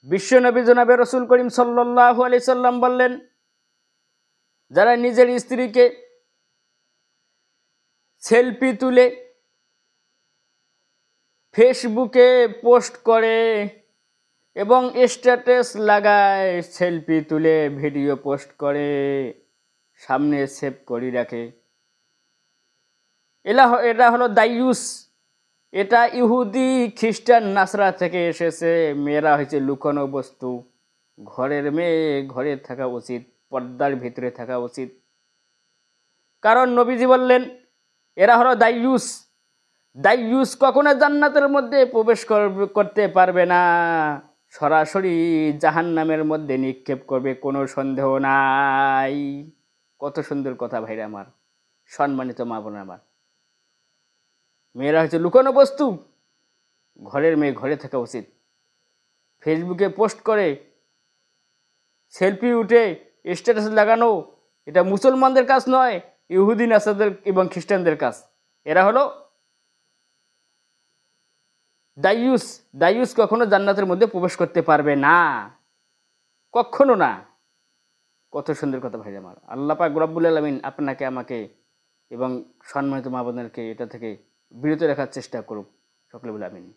বিশ্বনবী জনাবে রসুল করিম সাল্লাল্লাহু আলাইহি সাল্লাম বললেন, যারা নিজের স্ত্রীকে সেলফি তুলে ফেসবুকে পোস্ট করে এবং স্ট্যাটাস লাগায়, সেলফি তুলে ভিডিও পোস্ট করে, সামনে সেভ করে রাখে, এটা হলো দাইয়ুস। এটা ইহুদি খ্রিস্টান নাসরা থেকে এসেছে। মেয়েরা হয়েছে লুকানো বস্তু। ঘরের মেয়ে ঘরে থাকা উচিত, পর্দার ভিতরে থাকা উচিত। কারণ নবীজি বললেন, এরা হলো দাইয়ুস। দাইয়ুস কখনো জান্নাতের মধ্যে প্রবেশ করতে পারবে না, সরাসরি জাহান্নামের মধ্যে নিক্ষেপ করবে, কোনো সন্দেহ নাই। কত সুন্দর কথা ভাইরা আমার, সম্মানিত মা বোন আমার। মেয়েরা হচ্ছে লুকানো বস্তু, ঘরের মেয়ে ঘরে থাকা উচিত। ফেসবুকে পোস্ট করে সেলফি উঠে স্ট্যাটাস লাগানো, এটা মুসলমানদের কাজ নয়, ইহুদি নাসারদের এবং খ্রিস্টানদের কাজ। এরা হলো দাইয়ুস। দাইয়ুস কখনো জান্নাতের মধ্যে প্রবেশ করতে পারবে না, কখনো না। কত সুন্দর কথা ভাই আমার। আল্লাহ পাক রব্বুল আলামিন আপনাকে আমাকে এবং সম্মানিত মা বোনদেরকে এটা থেকে বিরত রাখার চেষ্টা করুক। সকলে বলে আমিন।